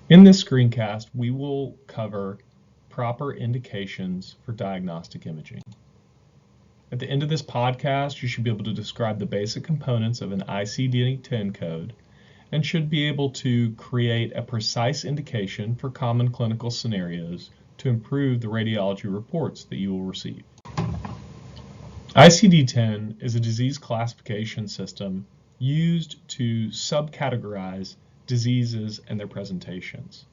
In this screencast, we will cover proper indications for diagnostic imaging. At the end of this podcast, you should be able to describe the basic components of an ICD-10 code and should be able to create a precise indication for common clinical scenarios to improve the radiology reports that you will receive. ICD-10 is a disease classification system used to subcategorize diseases and their presentations.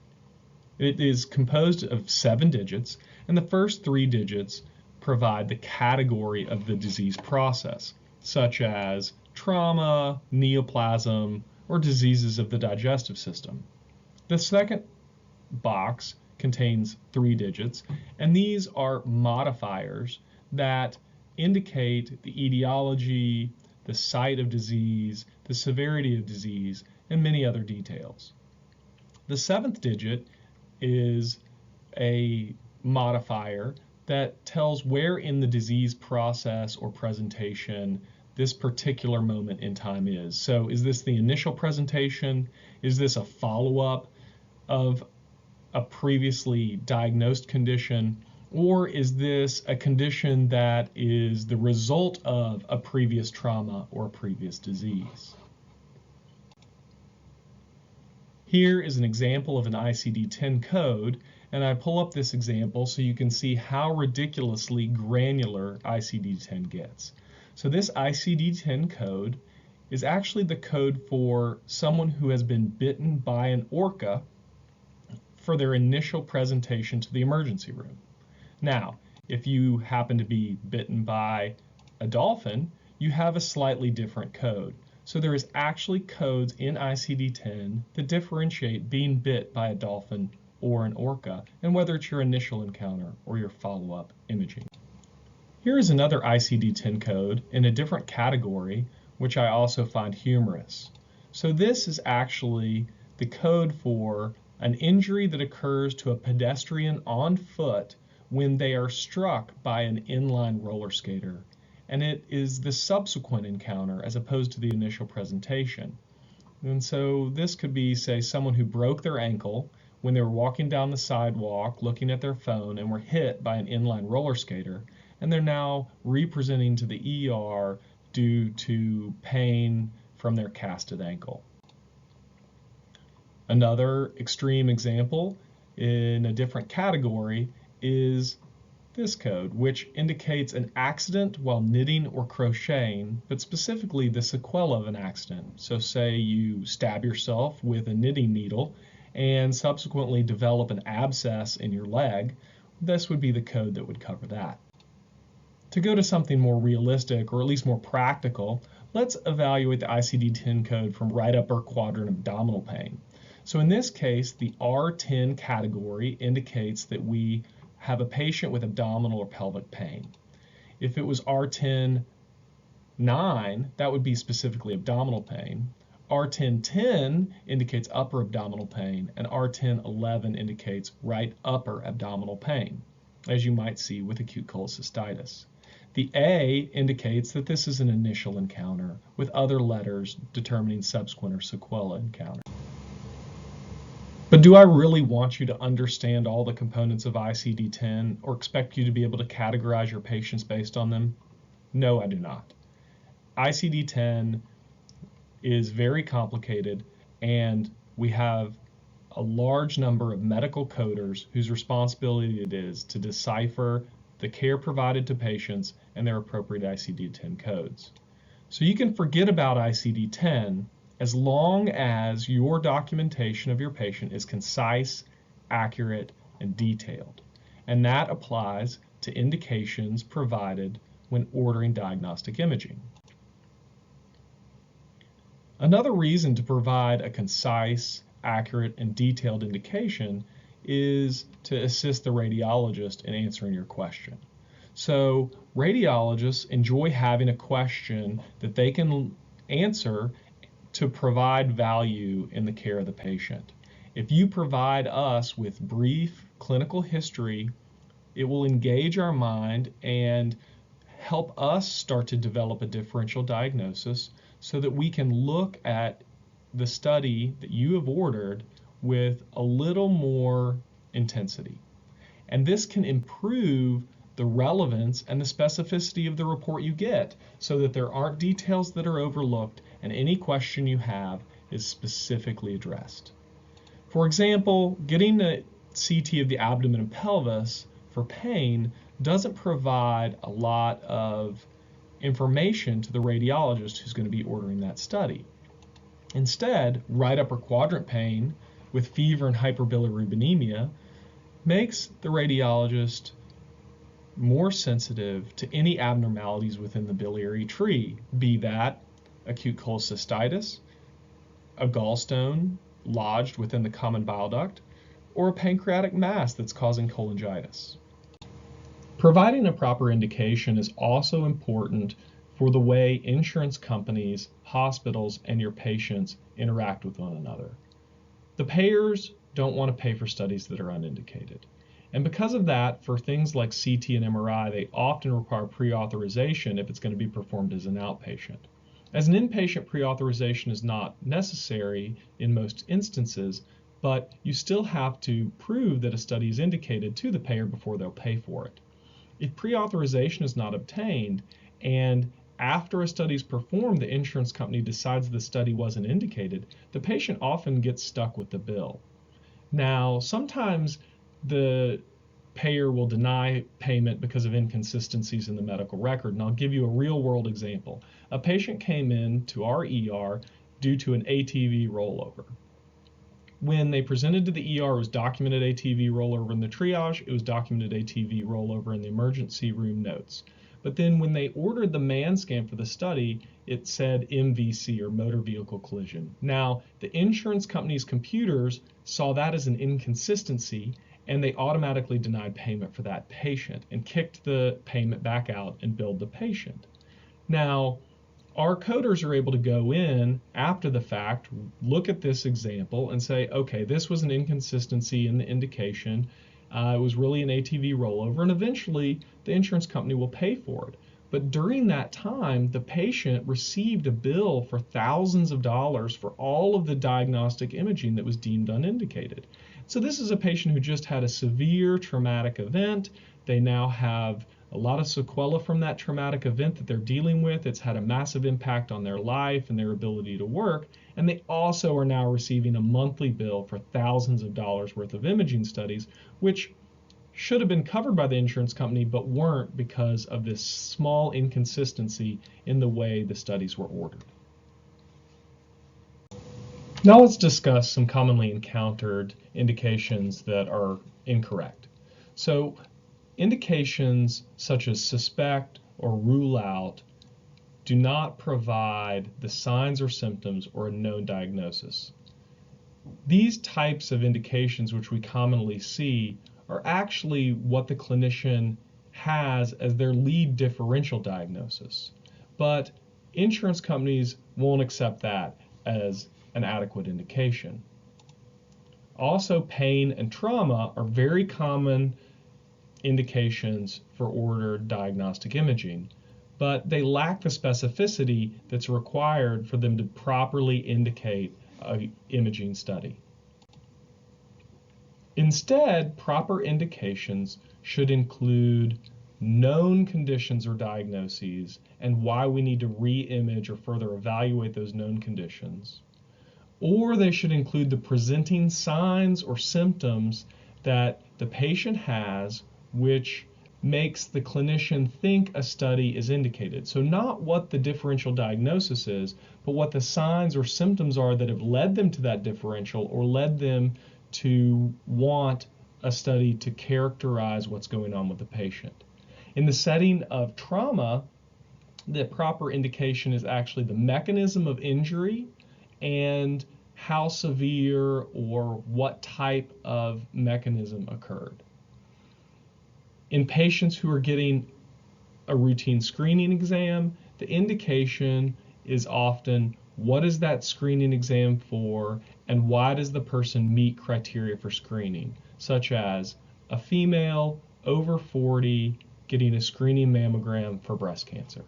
It is composed of 7 digits, and the first 3 digits provide the category of the disease process, such as trauma, neoplasm, or diseases of the digestive system. The second box contains 3 digits, and these are modifiers that indicate the etiology, the site of disease, the severity of disease, and many other details. The 7th digit is a modifier that tells where in the disease process or presentation this particular moment in time is. So is this the initial presentation? Is this a follow-up of a previously diagnosed condition? Or is this a condition that is the result of a previous trauma or a previous disease? Here is an example of an ICD-10 code, and I pull up this example so you can see how ridiculously granular ICD-10 gets. So this ICD-10 code is actually the code for someone who has been bitten by an orca for their initial presentation to the emergency room. Now, if you happen to be bitten by a dolphin, you have a slightly different code. So there is actually codes in ICD-10 that differentiate being bit by a dolphin or an orca, and whether it's your initial encounter or your follow-up imaging. Here is another ICD-10 code in a different category, which I also find humorous. So this is actually the code for an injury that occurs to a pedestrian on foot when they are struck by an inline roller skater, and it is the subsequent encounter as opposed to the initial presentation. And so this could be, say, someone who broke their ankle when they were walking down the sidewalk looking at their phone and were hit by an inline roller skater, and they're now representing to the ER due to pain from their casted ankle. Another extreme example in a different category is this code, which indicates an accident while knitting or crocheting, but specifically the sequela of an accident. So say you stab yourself with a knitting needle and subsequently develop an abscess in your leg, this would be the code that would cover that. To go to something more realistic, or at least more practical, let's evaluate the ICD-10 code from right upper quadrant abdominal pain. So in this case, the R10 category indicates that we have a patient with abdominal or pelvic pain. If it was R10-9, that would be specifically abdominal pain. R10-10 indicates upper abdominal pain, and R10-11 indicates right upper abdominal pain, as you might see with acute cholecystitis. The A indicates that this is an initial encounter, with other letters determining subsequent or sequela encounter. But do I really want you to understand all the components of ICD-10 or expect you to be able to categorize your patients based on them? No, I do not. ICD-10 is very complicated, and we have a large number of medical coders whose responsibility it is to decipher the care provided to patients and their appropriate ICD-10 codes. So you can forget about ICD-10 as long as your documentation of your patient is concise, accurate, and detailed. And that applies to indications provided when ordering diagnostic imaging. Another reason to provide a concise, accurate, and detailed indication is to assist the radiologist in answering your question. So radiologists enjoy having a question that they can answer to provide value in the care of the patient. If you provide us with brief clinical history, it will engage our mind and help us start to develop a differential diagnosis so that we can look at the study that you have ordered with a little more intensity. And this can improve the relevance and the specificity of the report you get so that there aren't details that are overlooked and any question you have is specifically addressed. For example, getting a CT of the abdomen and pelvis for pain doesn't provide a lot of information to the radiologist who's going to be ordering that study. Instead, right upper quadrant pain with fever and hyperbilirubinemia makes the radiologist more sensitive to any abnormalities within the biliary tree, be that acute cholecystitis, a gallstone lodged within the common bile duct, or a pancreatic mass that's causing cholangitis. Providing a proper indication is also important for the way insurance companies, hospitals, and your patients interact with one another. The payers don't want to pay for studies that are unindicated. And because of that, for things like CT and MRI, they often require pre-authorization if it's going to be performed as an outpatient. As an inpatient, pre-authorization is not necessary in most instances, but you still have to prove that a study is indicated to the payer before they'll pay for it. If pre-authorization is not obtained, and after a study is performed, the insurance company decides the study wasn't indicated, the patient often gets stuck with the bill. Now, sometimes the payer will deny payment because of inconsistencies in the medical record, and I'll give you a real-world example. A patient came in to our ER due to an ATV rollover. When they presented to the ER, it was documented ATV rollover in the triage, it was documented ATV rollover in the emergency room notes. But then when they ordered the MAN scan for the study, it said MVC, or motor vehicle collision. Now, the insurance company's computers saw that as an inconsistency, and they automatically denied payment for that patient and kicked the payment back out and billed the patient. Now, our coders are able to go in after the fact, look at this example and say, okay, this was an inconsistency in the indication. It was really an ATV rollover, and eventually the insurance company will pay for it. But during that time, the patient received a bill for thousands of dollars for all of the diagnostic imaging that was deemed unindicated. So this is a patient who just had a severe traumatic event. They now have a lot of sequelae from that traumatic event that they're dealing with. It's had a massive impact on their life and their ability to work. And they also are now receiving a monthly bill for thousands of dollars worth of imaging studies, which should have been covered by the insurance company, but weren't because of this small inconsistency in the way the studies were ordered. Now let's discuss some commonly encountered indications that are incorrect. So indications such as suspect or rule out do not provide the signs or symptoms or a known diagnosis. These types of indications, which we commonly see, are actually what the clinician has as their lead differential diagnosis. But insurance companies won't accept that as an adequate indication. Also, pain and trauma are very common indications for ordered diagnostic imaging, but they lack the specificity that's required for them to properly indicate an imaging study. Instead, proper indications should include known conditions or diagnoses and why we need to re-image or further evaluate those known conditions. Or they should include the presenting signs or symptoms that the patient has, which makes the clinician think a study is indicated. So not what the differential diagnosis is, but what the signs or symptoms are that have led them to that differential or led them to want a study to characterize what's going on with the patient. In the setting of trauma, the proper indication is actually the mechanism of injury and how severe or what type of mechanism occurred. In patients who are getting a routine screening exam, the indication is often what is that screening exam for and why does the person meet criteria for screening, such as a female over 40 getting a screening mammogram for breast cancer.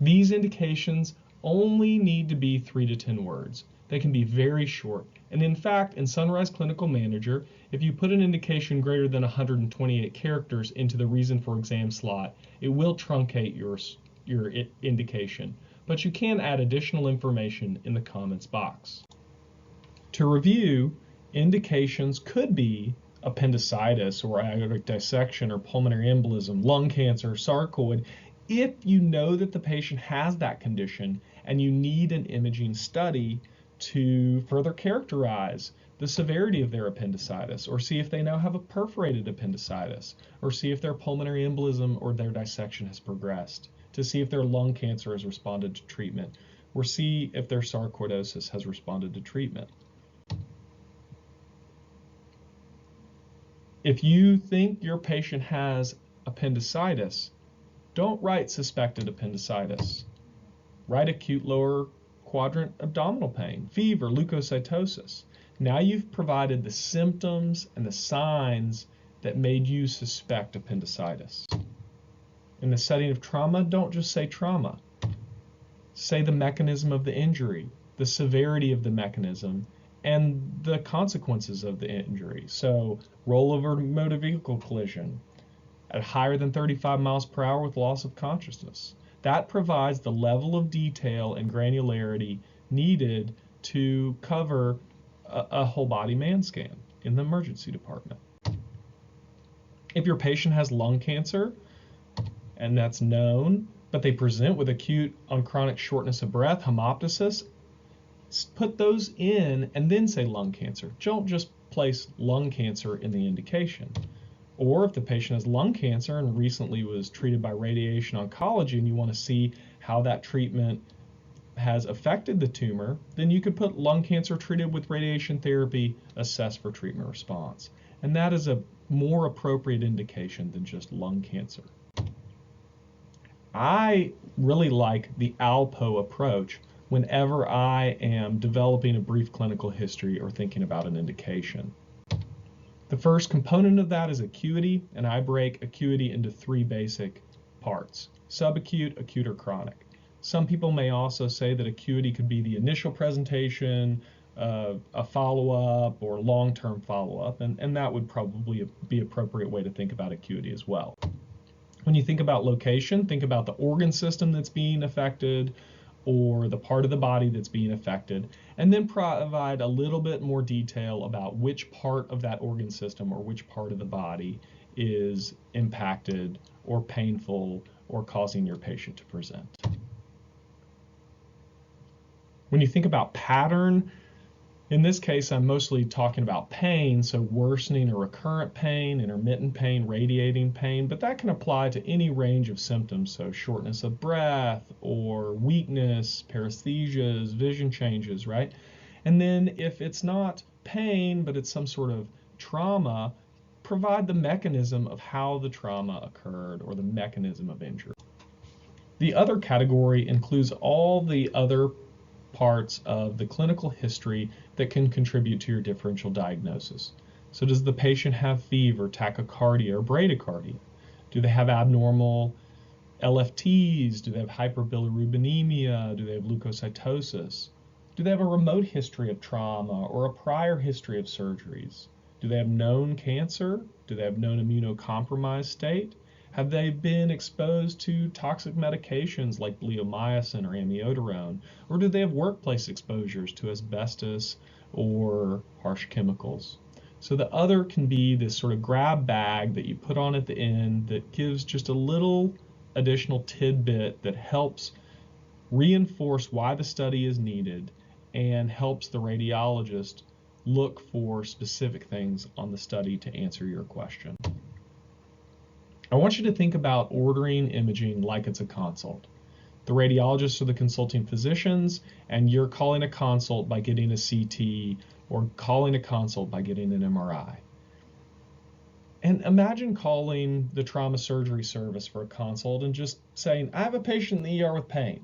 These indications only need to be 3 to 10 words. They can be very short. And in fact, in Sunrise Clinical Manager, if you put an indication greater than 128 characters into the reason for exam slot, it will truncate your indication. But you can add additional information in the comments box. To review, indications could be appendicitis or aortic dissection or pulmonary embolism, lung cancer, sarcoid, if you know that the patient has that condition and you need an imaging study to further characterize the severity of their appendicitis, or see if they now have a perforated appendicitis, or see if their pulmonary embolism or their dissection has progressed, to see if their lung cancer has responded to treatment, or see if their sarcoidosis has responded to treatment. If you think your patient has appendicitis, don't write suspected appendicitis. Write acute lower quadrant abdominal pain, fever, leukocytosis. Now you've provided the symptoms and the signs that made you suspect appendicitis. In the setting of trauma, don't just say trauma. Say the mechanism of the injury, the severity of the mechanism, and the consequences of the injury. So rollover motor vehicle collision at higher than 35 miles per hour with loss of consciousness. That provides the level of detail and granularity needed to cover a whole body man scan in the emergency department. If your patient has lung cancer, and that's known, but they present with acute on chronic shortness of breath, hemoptysis, put those in and then say lung cancer. Don't just place lung cancer in the indication. Or if the patient has lung cancer and recently was treated by radiation oncology and you want to see how that treatment has affected the tumor, then you could put lung cancer treated with radiation therapy, assessed for treatment response. And that is a more appropriate indication than just lung cancer. I really like the ALPO approach whenever I am developing a brief clinical history or thinking about an indication. The first component of that is acuity, and I break acuity into three basic parts: subacute, acute, or chronic. Some people may also say that acuity could be the initial presentation, a follow-up, or long-term follow-up, and that would probably be an appropriate way to think about acuity as well. When you think about location, think about the organ system that's being affected or the part of the body that's being affected, and then provide a little bit more detail about which part of that organ system or which part of the body is impacted or painful or causing your patient to present. When you think about pattern, in this case, I'm mostly talking about pain, so worsening or recurrent pain, intermittent pain, radiating pain, but that can apply to any range of symptoms, so shortness of breath or weakness, paresthesias, vision changes, right? And then if it's not pain, but it's some sort of trauma, provide the mechanism of how the trauma occurred or the mechanism of injury. The other category includes all the other parts of the clinical history that can contribute to your differential diagnosis. So does the patient have fever, tachycardia, or bradycardia? Do they have abnormal LFTs? Do they have hyperbilirubinemia? Do they have leukocytosis? Do they have a remote history of trauma or a prior history of surgeries? Do they have known cancer? Do they have known immunocompromised state? Have they been exposed to toxic medications like bleomycin or amiodarone? Or do they have workplace exposures to asbestos or harsh chemicals? So the other can be this sort of grab bag that you put on at the end that gives just a little additional tidbit that helps reinforce why the study is needed and helps the radiologist look for specific things on the study to answer your question. I want you to think about ordering imaging like it's a consult. The radiologists are the consulting physicians, and you're calling a consult by getting a CT or calling a consult by getting an MRI. And imagine calling the trauma surgery service for a consult and just saying, I have a patient in the ER with pain.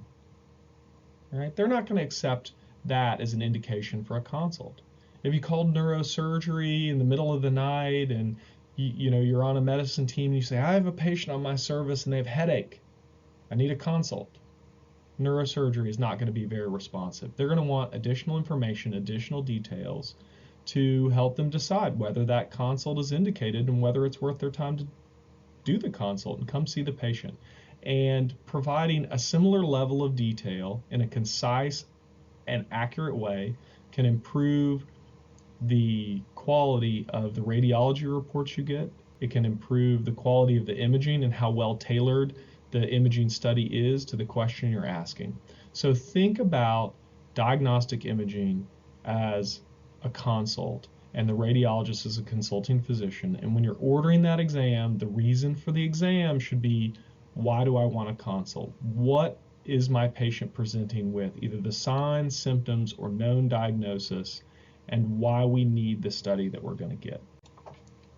All right? They're not going to accept that as an indication for a consult. If you called neurosurgery in the middle of the night and you're on a medicine team and you say, I have a patient on my service and they have headache. I need a consult. neurosurgery is not going to be very responsive. They're going to want additional information, additional details to help them decide whether that consult is indicated and whether it's worth their time to do the consult and come see the patient. And providing a similar level of detail in a concise and accurate way can improve the quality of the radiology reports you get. It can improve the quality of the imaging and how well tailored the imaging study is to the question you're asking. So think about diagnostic imaging as a consult and the radiologist as a consulting physician. And when you're ordering that exam, the reason for the exam should be, why do I want to consult? What is my patient presenting with? Either the signs, symptoms, or known diagnosis, and why we need the study that we're going to get.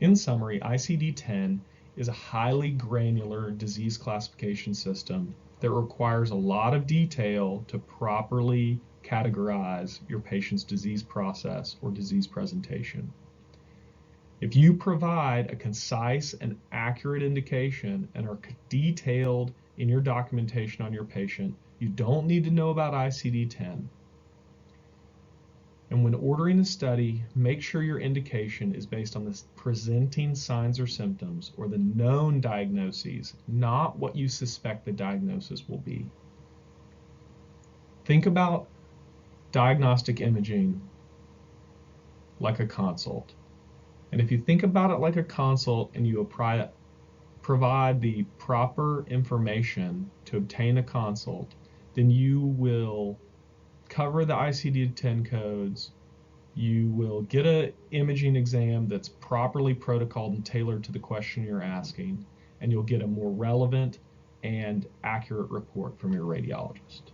In summary, ICD-10 is a highly granular disease classification system that requires a lot of detail to properly categorize your patient's disease process or disease presentation. If you provide a concise and accurate indication and are detailed in your documentation on your patient, you don't need to know about ICD-10. And when ordering a study, make sure your indication is based on the presenting signs or symptoms or the known diagnoses, not what you suspect the diagnosis will be. Think about diagnostic imaging like a consult. And if you think about it like a consult and you provide the proper information to obtain a consult, then you will cover the ICD-10 codes, you will get an imaging exam that's properly protocoled and tailored to the question you're asking, and you'll get a more relevant and accurate report from your radiologist.